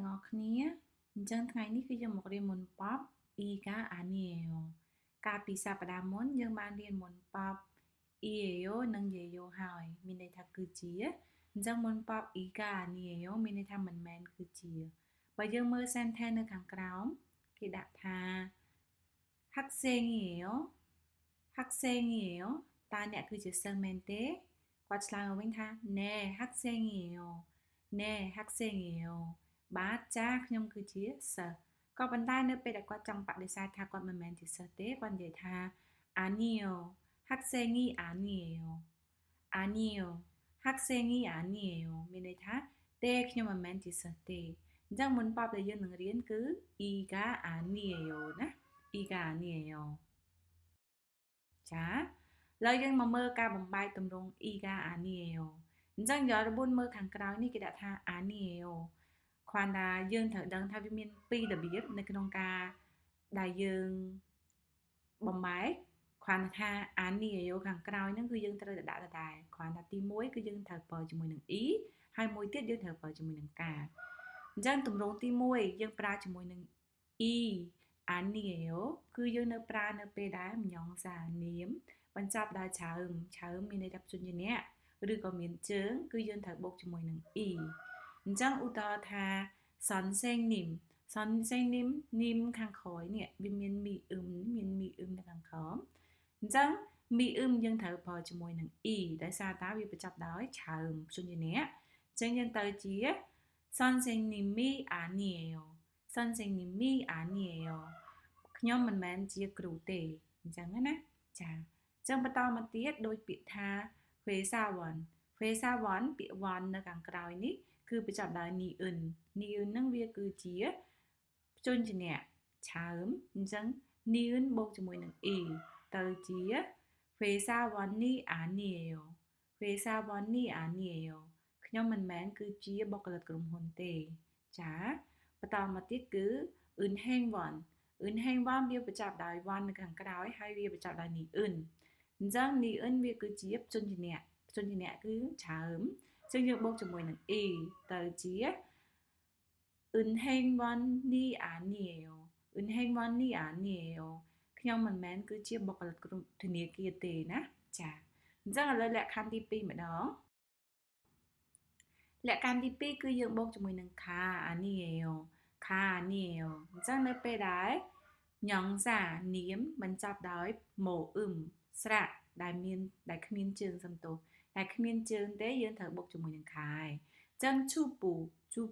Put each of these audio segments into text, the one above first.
ទាំងអស់គ្នាអញ្ចឹងថ្ងៃនេះគឺយើងមករៀនមុនប៉បអ៊ីកាអានីអេយ៉ូកាលពីសប្តាហ៍មុនយើងបានរៀនមុនប៉បអ៊ីអេយ៉ូនិងយេយ៉ូហើយមានន័យថាគឺជាអញ្ចឹងមុនប៉បអ៊ីកាអានីអេយ៉ូមានន័យថាមិនមែនគឺជាបើយើងមើល sentence នៅខាងក្រោមគេដាក់ថា학생이에요 학생이에요តើអ្នកគឺជាសិស្សមែនទេគាត់ឆ្លើយមកវិញថា네 학생이에요 네 학생이에요បាទចាខ្ញុំគឺជាសិស្សក៏ប៉ុន្តែនៅពេលដែលគាត់ចង់បដិសេធថាគាត់មិនមែនជាសិស្សទេគាត់និយាយថា 아니요 학생이 아니에요 아니요 학생이 아니에요 មានន័យថាទេខ្ញុំមិនមែនជាសិស្សទេអញ្ចឹងមុនប៉បដែលយើងនឹងរៀនគឺ 이가 아니에요 ណា 이가 아니에요 ចាឥឡូវយើងមកមើលការបំបែកទម្រង់ 이가 아니에요 អញ្ចឹងយករបួនមើលខាងក្រោយនេះគេដាក់ថា 아니에요 គ្រាន់តែយើងត្រូវដឹងថាវាមានពីររបៀបនៅក្នុងការដែលយើងបំបែកគ្រាន់តែថា 아니에요 ខាងក្រោយហ្នឹងគឺយើងត្រូវតែដាក់ដែរគ្រាន់តែទី1គឺយើងត្រូវប្រើជាមួយនឹង e ហើយមួយទៀតយើងត្រូវប្រើជាមួយនឹងកាអញ្ចឹងទម្រង់ទី1យើងប្រើជាមួយនឹង e 아니에요 គឺយើងនៅប្រើនៅពេលដែលម្យ៉ងសានាមបញ្ចប់ដោយឆើមមានន័យថាព្យញ្ជនៈឬក៏មានជើងគឺយើងត្រូវបូកជាមួយនឹង e អញ្ចឹងឧទាហរណ៍ថា 선생님 នីមខាងក្រោយនេះវាមានមីអ៊ឹមនៅខាងក្រោមអញ្ចឹងមីអ៊ឹមយើងត្រូវប្រើជាមួយនឹង e ដោយសារតែវាបញ្ចប់ដោយឆើមព្យញ្ជនៈអញ្ចឹងយើងទៅជា 선생님이 아니에요 선생님이 아니에요 ខ្ញុំមិនមែនជាគ្រូទេអញ្ចឹងណាចាអញ្ចឹងបន្តមកទៀតដូចពាក្យថា 회사원 ពាក្យ one នៅខាងក្រោយនេះគឺបញ្ចប់ដោយ niun ហ្នឹងវាគឺជាព្យញ្ជនៈឆើមអញ្ចឹង niun បូកជាមួយនឹង e ទៅជា 회사원이 아니에요 회사원이 아니에요 ខ្ញុំមិនមែនគឺជាបុគ្គលិកក្រុមហ៊ុនទេចាបន្តមកទៀតគឺ 은행원 វាបញ្ចប់ដោយ one នៅខាងក្រោយហើយវាបញ្ចប់ដោយ niun អញ្ចឹង niun វាគឺជាព្យញ្ជនៈគឺឆើមអញ្ចឹងយើងបូកជាមួយនឹង e ទៅជា 은행원이 아니에요 은행원이 아니에요 ខ្ញុំមិនមែនគឺជាបុគ្គលិកក្រុមធនាគារទេណាចាអញ្ចឹងឥឡូវលក្ខខណ្ឌទី2ម្ដងលក្ខខណ្ឌទី2គឺយើងបូកជាមួយនឹង 가 아니에요 អញ្ចឹងនៅពេលដែលញ៉ង់សានាមបញ្ចប់ដោយម៉ូអ៊ឹមស្រៈដែលគ្មានជើងសំទោសដែលគ្មានជើងទេយើងត្រូវបូកជាមួយនឹង ខាយអញ្ចឹងជូ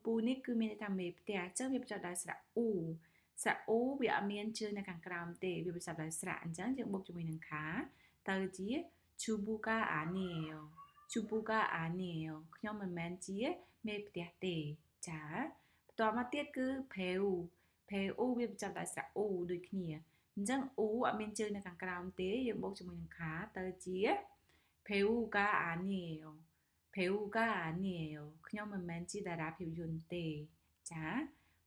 ពូនេះគឺមានន័យថាមេផ្ទះអញ្ចឹងវាបញ្ចប់ដោយស្រៈអ៊ូវាអត់មានជើងនៅខាងក្រោមទេវាបញ្ចប់ដោយស្រៈអញ្ចឹងយើងបូកជាមួយនឹងខាទៅជា 주부가 아니에요 ខ្ញុំមិនមែនជាមេផ្ទះទេចាបន្តមកទៀតគឺ 배우 វាបញ្ចប់ដោយស្រៈអ៊ូដូចគ្នាអញ្ចឹងអ៊ូអត់មានជើងនៅខាងក្រោមទេយើងបូកជាមួយនឹងខាទៅជា 배우가 아니에요 ខ្ញុំមិនមែនជាតារាភាពយន្តទេចា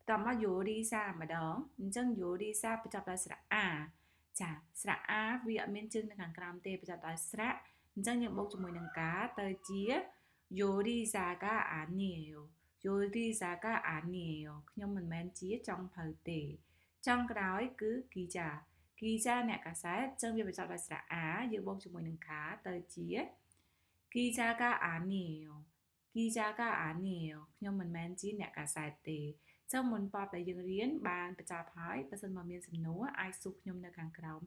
បន្តមក 요리사 ម្ដងអញ្ចឹង 요리사 បញ្ចប់ដោយស្រៈអាចាស្រៈអាវាអត់មានជើងនៅខាងក្រោមទេបញ្ចប់ដោយស្រៈអញ្ចឹងយើងបូកជាមួយនឹងកាទៅជា 요리사가 아니에요 ខ្ញុំមិនមែនជាចុងភៅទេចុងក្រោយគឺ 기자 អ្នកកាសែតអញ្ចឹងវាបញ្ចប់ដោយស្រៈអាយើងបូកជាមួយនឹងខាទៅជា 기자가 아니에요 ខ្ញុំមិនមែនជាអ្នកកាសែតទេចឹងមុនប៉បដែលយើងរៀនបានបញ្ចប់ហើយបើសិនមកមានសំណួរអាចសួរខ្ញុំនៅខាងក្រោម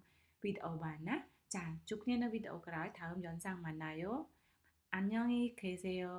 វីដេអូបានណាចាជួបគ្នានៅវីដេអូក្រោយ다음영상만나요 안녕히 계세요